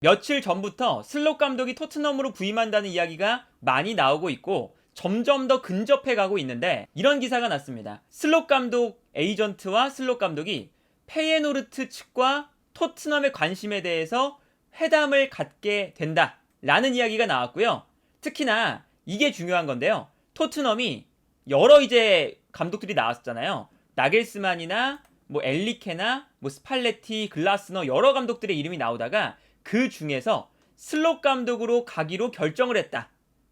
며칠 전부터 슬롯 감독이 토트넘으로 부임한다는 이야기가 많이 나오고 있고 점점 더 근접해 가고 있는데 이런 기사가 났습니다. 슬롯 감독 에이전트와 슬롯 감독이 페예노르트 측과 토트넘의 관심에 대해서 회담을 갖게 된다라는 이야기가 나왔고요. 특히나 이게 중요한 건데요. 토트넘이 여러 이제 감독들이 나왔잖아요. 나겔스만이나 엘리케나 스팔레티, 글라스너 여러 감독들의 이름이 나오다가 그 중에서 슬롯 감독으로 가기로 결정을 했다.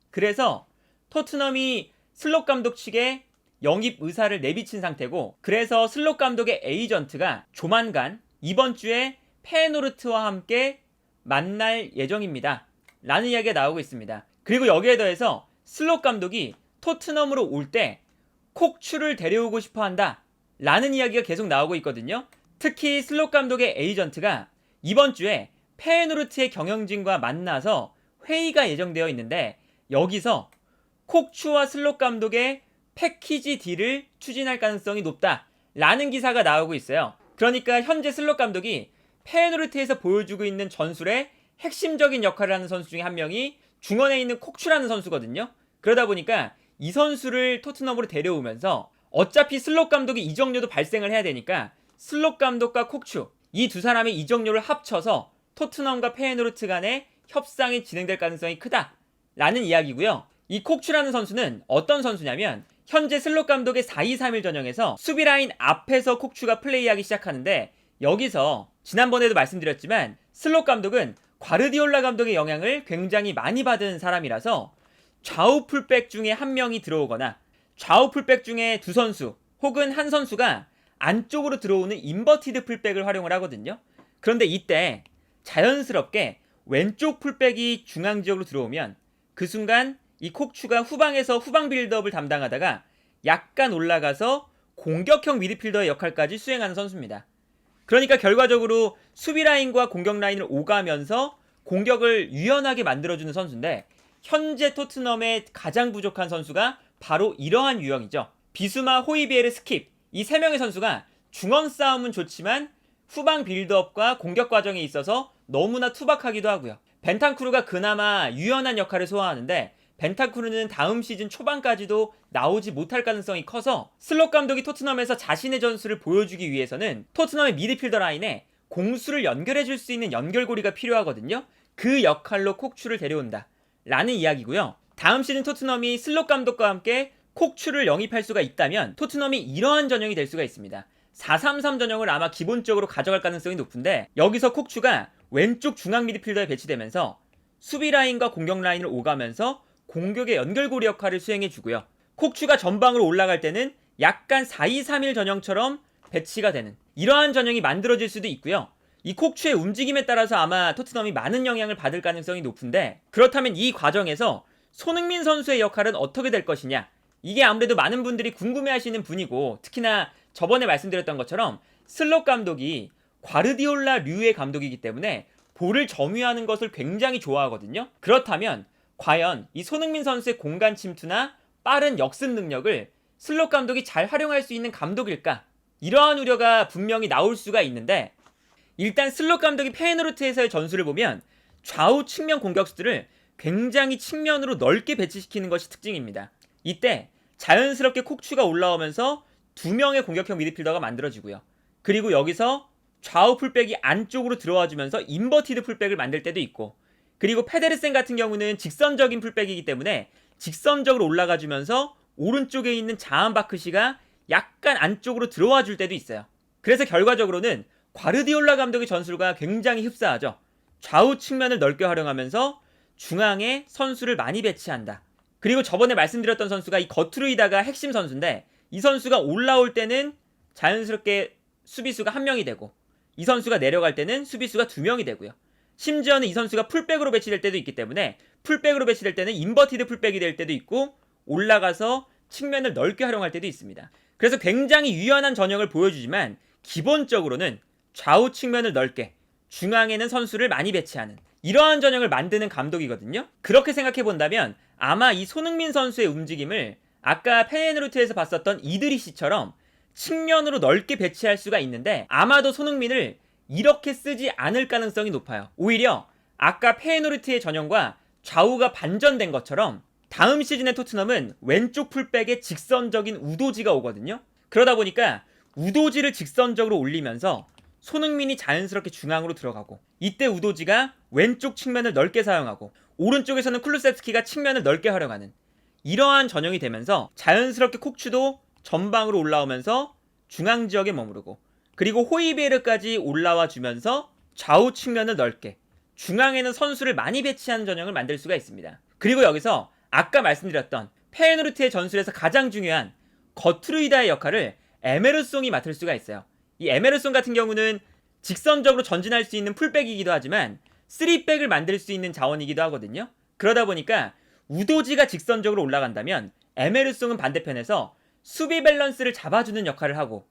그래서 토트넘이 슬롯 감독 측에 영입 의사를 내비친 상태고, 그래서 슬롯 감독의 에이전트가 조만간 이번 주에 페예노르트와 함께 만날 예정입니다 라는 이야기가 나오고 있습니다. 그리고 여기에 더해서 슬롯 감독이 토트넘으로 올 때 콕추를 데려오고 싶어 한다 라는 이야기가 계속 나오고 있거든요. 특히 슬롯 감독의 에이전트가 이번 주에 페예노르트의 경영진과 만나서 회의가 예정되어 있는데, 여기서 콕추와 슬롯 감독의 패키지 딜을 추진할 가능성이 높다 라는 기사가 나오고 있어요. 그러니까 현재 슬롯 감독이 페예노르트에서 보여주고 있는 전술의 핵심적인 역할을 하는 선수 중에 한 명이 중원에 있는 콕추라는 선수거든요. 그러다 보니까 이 선수를 토트넘으로 데려오면서 어차피 슬롯 감독이 이적료도 발생을 해야 되니까 슬롯 감독과 콕추 이 두 사람의 이적료를 합쳐서 토트넘과 페예노르트 간의 협상이 진행될 가능성이 크다 라는 이야기고요. 이 콕추라는 선수는 어떤 선수냐면 현재 슬롯 감독의 4-2-3-1 전형에서 수비라인 앞에서 콕추가 플레이하기 시작하는데, 여기서 지난번에도 말씀드렸지만 슬롯 감독은 과르디올라 감독의 영향을 굉장히 많이 받은 사람이라서 좌우 풀백 중에 한 명이 들어오거나 좌우 풀백 중에 두 선수 혹은 한 선수가 안쪽으로 들어오는 인버티드 풀백을 활용을 하거든요. 그런데 이때 자연스럽게 왼쪽 풀백이 중앙 지역으로 들어오면 그 순간 이 콕추가 후방에서 후방 빌드업을 담당하다가 약간 올라가서 공격형 미드필더의 역할까지 수행하는 선수입니다. 그러니까 결과적으로 수비 라인과 공격 라인을 오가면서 공격을 유연하게 만들어주는 선수인데, 현재 토트넘의 가장 부족한 선수가 바로 이러한 유형이죠. 비수마, 호이비에르, 스킵 이 세 명의 선수가 중원 싸움은 좋지만 후방 빌드업과 공격 과정에 있어서 너무나 투박하기도 하고요. 벤탄쿠르가 그나마 유연한 역할을 소화하는데 벤탄쿠르는 다음 시즌 초반까지도 나오지 못할 가능성이 커서 슬롯 감독이 토트넘에서 자신의 전술을 보여주기 위해서는 토트넘의 미드필더 라인에 공수를 연결해줄 수 있는 연결고리가 필요하거든요. 그 역할로 콕추를 데려온다 라는 이야기고요. 다음 시즌 토트넘이 슬롯 감독과 함께 콕추를 영입할 수가 있다면 토트넘이 이러한 전형이 될 수가 있습니다. 4-3-3 전형을 아마 기본적으로 가져갈 가능성이 높은데, 여기서 콕추가 왼쪽 중앙 미드필더에 배치되면서 수비 라인과 공격 라인을 오가면서 공격의 연결고리 역할을 수행해주고요. 콕추가 전방으로 올라갈 때는 약간 4-2-3-1 전형처럼 배치가 되는 이러한 전형이 만들어질 수도 있고요. 이 콕추의 움직임에 따라서 아마 토트넘이 많은 영향을 받을 가능성이 높은데, 그렇다면 이 과정에서 손흥민 선수의 역할은 어떻게 될 것이냐, 이게 아무래도 많은 분들이 궁금해하시는 분이고, 특히나 저번에 말씀드렸던 것처럼 슬롯 감독이 과르디올라 류의 감독이기 때문에 볼을 점유하는 것을 굉장히 좋아하거든요. 그렇다면 과연 이 손흥민 선수의 공간 침투나 빠른 역습 능력을 슬롯 감독이 잘 활용할 수 있는 감독일까? 이러한 우려가 분명히 나올 수가 있는데, 일단 슬롯 감독이 페예노르트에서의 전술을 보면 좌우 측면 공격수들을 굉장히 측면으로 넓게 배치시키는 것이 특징입니다. 이때 자연스럽게 콕추가 올라오면서 두 명의 공격형 미드필더가 만들어지고요. 그리고 여기서 좌우 풀백이 안쪽으로 들어와주면서 인버티드 풀백을 만들 때도 있고, 그리고 페데르센 같은 경우는 직선적인 풀백이기 때문에 직선적으로 올라가주면서 오른쪽에 있는 자한 바크시가 약간 안쪽으로 들어와 줄 때도 있어요. 그래서 결과적으로는 과르디올라 감독의 전술과 굉장히 흡사하죠. 좌우 측면을 넓게 활용하면서 중앙에 선수를 많이 배치한다. 그리고 저번에 말씀드렸던 선수가 이 거투르이다가 핵심 선수인데, 이 선수가 올라올 때는 자연스럽게 수비수가 한 명이 되고, 이 선수가 내려갈 때는 수비수가 두 명이 되고요. 심지어는 이 선수가 풀백으로 배치될 때도 있기 때문에 풀백으로 배치될 때는 인버티드 풀백이 될 때도 있고, 올라가서 측면을 넓게 활용할 때도 있습니다. 그래서 굉장히 유연한 전형을 보여주지만 기본적으로는 좌우 측면을 넓게, 중앙에는 선수를 많이 배치하는 이러한 전형을 만드는 감독이거든요. 그렇게 생각해 본다면 아마 이 손흥민 선수의 움직임을 아까 페예노르트에서 봤었던 이드리시처럼 측면으로 넓게 배치할 수가 있는데, 아마도 손흥민을 이렇게 쓰지 않을 가능성이 높아요. 오히려 아까 페에노르트의 전형과 좌우가 반전된 것처럼 다음 시즌의 토트넘은 왼쪽 풀백에 직선적인 우도지가 오거든요. 그러다 보니까 우도지를 직선적으로 올리면서 손흥민이 자연스럽게 중앙으로 들어가고, 이때 우도지가 왼쪽 측면을 넓게 사용하고 오른쪽에서는 쿨루셉스키가 측면을 넓게 활용하는 이러한 전형이 되면서 자연스럽게 콕추도 전방으로 올라오면서 중앙 지역에 머무르고, 그리고 호이베르까지 올라와 주면서 좌우 측면을 넓게, 중앙에는 선수를 많이 배치하는 전형을 만들 수가 있습니다. 그리고 여기서 아까 말씀드렸던 페에노르트의 전술에서 가장 중요한 거트루이다의 역할을 에메르송이 맡을 수가 있어요. 이 에메르송 같은 경우는 직선적으로 전진할 수 있는 풀백이기도 하지만 3백을 만들 수 있는 자원이기도 하거든요. 그러다 보니까 우도지가 직선적으로 올라간다면 에메르송은 반대편에서 수비 밸런스를 잡아주는 역할을 하고,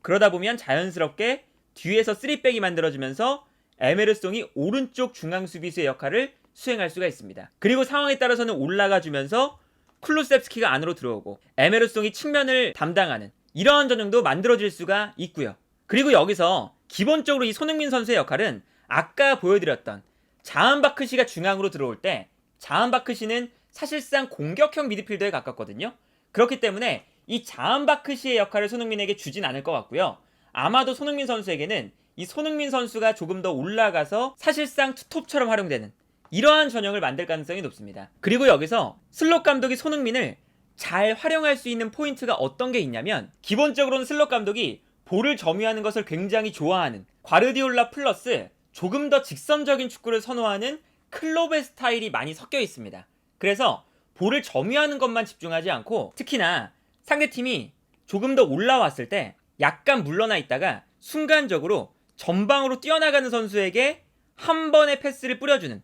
그러다 보면 자연스럽게 뒤에서 3백이 만들어지면서 에메르송이 오른쪽 중앙 수비수의 역할을 수행할 수가 있습니다. 그리고 상황에 따라서는 올라가주면서 쿨루셉스키가 안으로 들어오고 에메르송이 측면을 담당하는 이러한 전형도 만들어질 수가 있고요. 그리고 여기서 기본적으로 이 손흥민 선수의 역할은 아까 보여드렸던 자한바크시가 중앙으로 들어올 때, 자한바크시는 사실상 공격형 미드필더에 가깝거든요. 그렇기 때문에 이 자한바크시의 역할을 손흥민에게 주진 않을 것 같고요. 아마도 손흥민 선수에게는 이 손흥민 선수가 조금 더 올라가서 사실상 투톱처럼 활용되는 이러한 전형을 만들 가능성이 높습니다. 그리고 여기서 슬롯 감독이 손흥민을 잘 활용할 수 있는 포인트가 어떤 게 있냐면, 기본적으로는 슬롯 감독이 볼을 점유하는 것을 굉장히 좋아하는 과르디올라 플러스 조금 더 직선적인 축구를 선호하는 클롭의 스타일이 많이 섞여 있습니다. 그래서 볼을 점유하는 것만 집중하지 않고, 특히나 상대팀이 조금 더 올라왔을 때 약간 물러나 있다가 순간적으로 전방으로 뛰어나가는 선수에게 한 번의 패스를 뿌려주는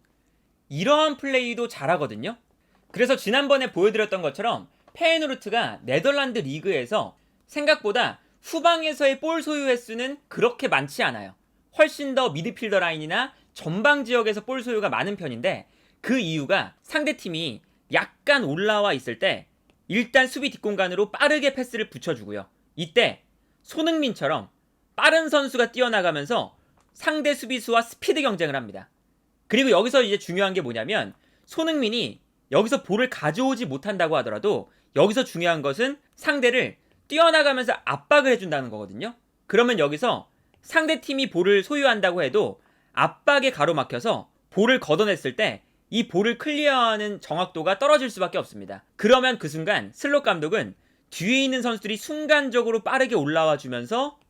이러한 플레이도 잘하거든요. 그래서 지난번에 보여드렸던 것처럼 페에노르트가 네덜란드 리그에서 생각보다 후방에서의 볼 소유 횟수는 그렇게 많지 않아요. 훨씬 더 미드필더 라인이나 전방 지역에서 볼 소유가 많은 편인데, 그 이유가 상대팀이 약간 올라와 있을 때 일단 수비 뒷공간으로 빠르게 패스를 붙여주고요. 이때 손흥민처럼 빠른 선수가 뛰어나가면서 상대 수비수와 스피드 경쟁을 합니다. 그리고 여기서 이제 중요한 게 뭐냐면, 손흥민이 여기서 볼을 가져오지 못한다고 하더라도 여기서 중요한 것은 상대를 뛰어나가면서 압박을 해준다는 거거든요. 그러면 여기서 상대팀이 볼을 소유한다고 해도 압박에 가로막혀서 볼을 걷어냈을 때 이 볼을 클리어하는 정확도가 떨어질 수밖에 없습니다. 그러면 그 순간 슬롯 감독은 뒤에 있는 선수들이 순간적으로 빠르게 올라와 주면서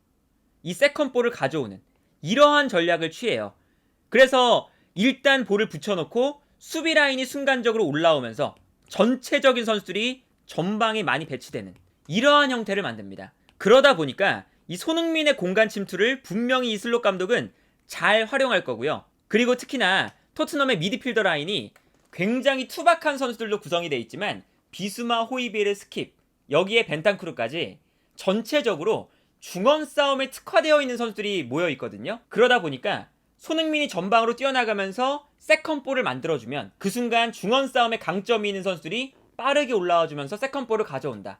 이 세컨볼을 가져오는 이러한 전략을 취해요. 그래서 일단 볼을 붙여놓고 수비 라인이 순간적으로 올라오면서 전체적인 선수들이 전방에 많이 배치되는 이러한 형태를 만듭니다. 그러다 보니까 이 손흥민의 공간 침투를 분명히 이 슬롯 감독은 잘 활용할 거고요. 그리고 특히나 토트넘의 미드필더 라인이 굉장히 투박한 선수들로 구성이 되어 있지만 비수마, 호이비에르, 스킵, 여기에 벤탄쿠르까지 전체적으로 중원 싸움에 특화되어 있는 선수들이 모여 있거든요. 그러다 보니까 손흥민이 전방으로 뛰어나가면서 세컨볼을 만들어주면 그 순간 중원 싸움에 강점이 있는 선수들이 빠르게 올라와주면서 세컨볼을 가져온다.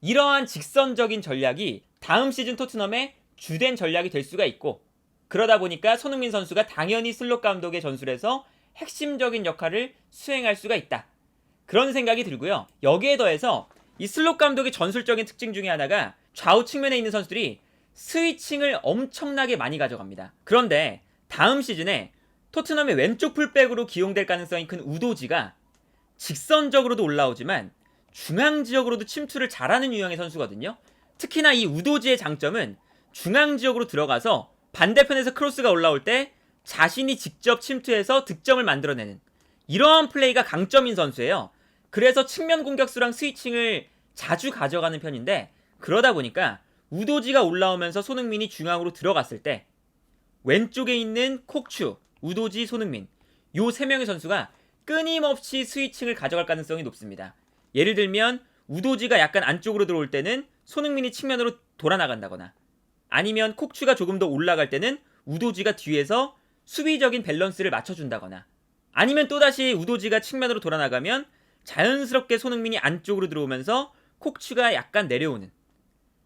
이러한 직선적인 전략이 다음 시즌 토트넘의 주된 전략이 될 수가 있고, 그러다 보니까 손흥민 선수가 당연히 슬롯 감독의 전술에서 핵심적인 역할을 수행할 수가 있다. 그런 생각이 들고요. 여기에 더해서 이 슬롯 감독의 전술적인 특징 중에 하나가 좌우 측면에 있는 선수들이 스위칭을 엄청나게 많이 가져갑니다. 그런데 다음 시즌에 토트넘의 왼쪽 풀백으로 기용될 가능성이 큰 우도지가 직선적으로도 올라오지만 중앙 지역으로도 침투를 잘하는 유형의 선수거든요. 특히나 이 우도지의 장점은 중앙 지역으로 들어가서 반대편에서 크로스가 올라올 때 자신이 직접 침투해서 득점을 만들어내는 이러한 플레이가 강점인 선수예요. 그래서 측면 공격수랑 스위칭을 자주 가져가는 편인데, 그러다 보니까 우도지가 올라오면서 손흥민이 중앙으로 들어갔을 때 왼쪽에 있는 콕추, 우도지, 손흥민 요 세 명의 선수가 끊임없이 스위칭을 가져갈 가능성이 높습니다. 예를 들면 우도지가 약간 안쪽으로 들어올 때는 손흥민이 측면으로 돌아 나간다거나, 아니면 콕추가 조금 더 올라갈 때는 우도지가 뒤에서 수비적인 밸런스를 맞춰준다거나, 아니면 또다시 우도지가 측면으로 돌아 나가면 자연스럽게 손흥민이 안쪽으로 들어오면서 콕추가 약간 내려오는,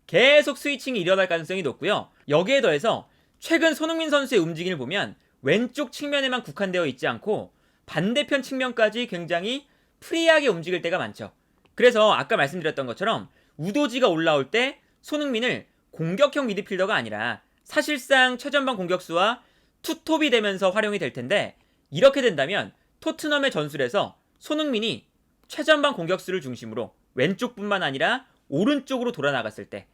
계속 스위칭이 일어날 가능성이 높고요. 여기에 더해서 최근 손흥민 선수의 움직임을 보면 왼쪽 측면에만 국한되어 있지 않고 반대편 측면까지 굉장히 프리하게 움직일 때가 많죠. 그래서 아까 말씀드렸던 것처럼 우도지가 올라올 때 손흥민을 공격형 미드필더가 아니라 사실상 최전방 공격수와 투톱이 되면서 활용이 될 텐데, 이렇게 된다면 토트넘의 전술에서 손흥민이 최전방 공격수를 중심으로 왼쪽뿐만 아니라 오른쪽으로 돌아 나갔을 때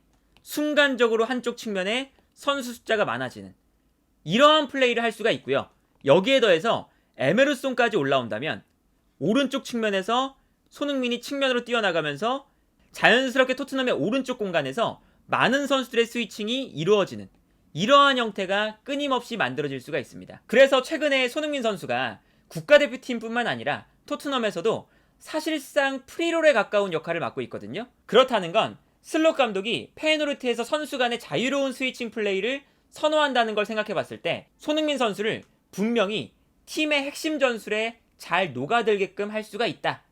순간적으로 한쪽 측면에 선수 숫자가 많아지는 이러한 플레이를 할 수가 있고요. 여기에 더해서 에메르송까지 올라온다면 오른쪽 측면에서 손흥민이 측면으로 뛰어나가면서 자연스럽게 토트넘의 오른쪽 공간에서 많은 선수들의 스위칭이 이루어지는 이러한 형태가 끊임없이 만들어질 수가 있습니다. 그래서 최근에 손흥민 선수가 국가대표팀뿐만 아니라 토트넘에서도 사실상 프리롤에 가까운 역할을 맡고 있거든요. 그렇다는 건 슬롯 감독이 페이노르트에서 선수 간의 자유로운 스위칭 플레이를 선호한다는 걸 생각해 봤을 때 손흥민 선수를 분명히 팀의 핵심 전술에 잘 녹아들게끔 할 수가 있다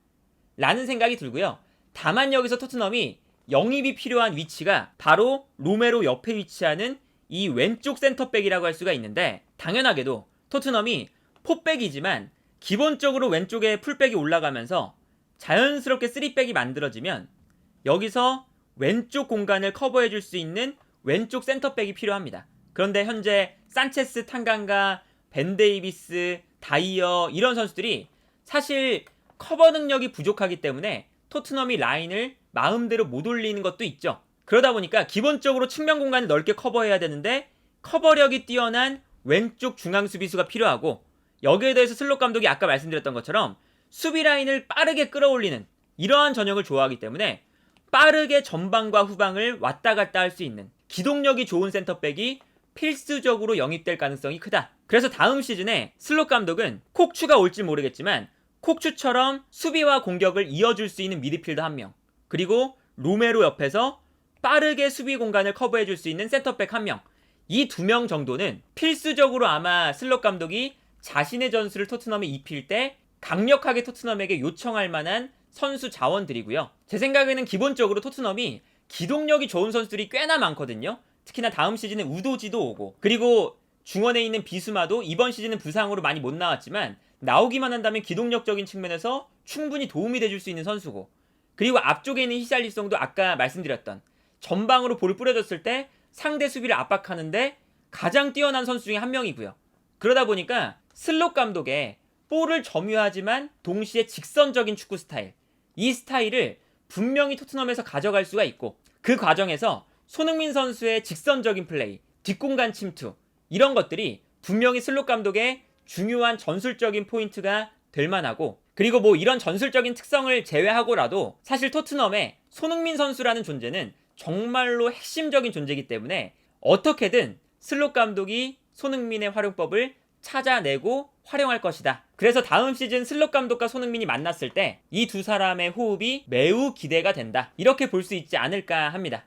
라는 생각이 들고요. 다만 여기서 토트넘이 영입이 필요한 위치가 바로 로메로 옆에 위치하는 이 왼쪽 센터백이라고 할 수가 있는데, 당연하게도 토트넘이 포백이지만 기본적으로 왼쪽에 풀백이 올라가면서 자연스럽게 3백이 만들어지면 여기서 왼쪽 공간을 커버해 줄 수 있는 왼쪽 센터백이 필요합니다. 그런데 현재 산체스, 탄강가, 벤 데이비스, 다이어 이런 선수들이 사실 커버 능력이 부족하기 때문에 토트넘이 라인을 마음대로 못 올리는 것도 있죠. 그러다 보니까 기본적으로 측면 공간을 넓게 커버해야 되는데 커버력이 뛰어난 왼쪽 중앙 수비수가 필요하고, 여기에 대해서 슬롯 감독이 아까 말씀드렸던 것처럼 수비 라인을 빠르게 끌어올리는 이러한 전형을 좋아하기 때문에 빠르게 전방과 후방을 왔다 갔다 할 수 있는 기동력이 좋은 센터백이 필수적으로 영입될 가능성이 크다. 그래서 다음 시즌에 슬롯 감독은 콕추가 올지 모르겠지만 콕추처럼 수비와 공격을 이어줄 수 있는 미드필더 1명, 그리고 로메로 옆에서 빠르게 수비 공간을 커버해줄 수 있는 센터백 1명, 이 2명 정도는 필수적으로 아마 슬롯 감독이 자신의 전술을 토트넘에 입힐 때 강력하게 토트넘에게 요청할 만한 선수 자원들이고요. 제 생각에는 기본적으로 토트넘이 기동력이 좋은 선수들이 꽤나 많거든요. 특히나 다음 시즌에 우도지도 오고, 그리고 중원에 있는 비수마도 이번 시즌은 부상으로 많이 못 나왔지만 나오기만 한다면 기동력적인 측면에서 충분히 도움이 돼줄 수 있는 선수고, 그리고 앞쪽에 있는 히샬리송도 아까 말씀드렸던 전방으로 볼을 뿌려줬을 때 상대 수비를 압박하는데 가장 뛰어난 선수 중에 한 명이고요. 그러다 보니까 슬롯 감독의 볼을 점유하지만 동시에 직선적인 축구 스타일, 이 스타일을 분명히 토트넘에서 가져갈 수가 있고, 그 과정에서 손흥민 선수의 직선적인 플레이, 뒷공간 침투 이런 것들이 분명히 슬롯 감독의 중요한 전술적인 포인트가 될 만하고, 그리고 뭐 이런 전술적인 특성을 제외하고라도 사실 토트넘의 손흥민 선수라는 존재는 정말로 핵심적인 존재이기 때문에 어떻게든 슬롯 감독이 손흥민의 활용법을 찾아내고 활용할 것이다. 그래서 다음 시즌 슬롯 감독과 손흥민이 만났을 때 이 두 사람의 호흡이 매우 기대가 된다. 이렇게 볼 수 있지 않을까 합니다.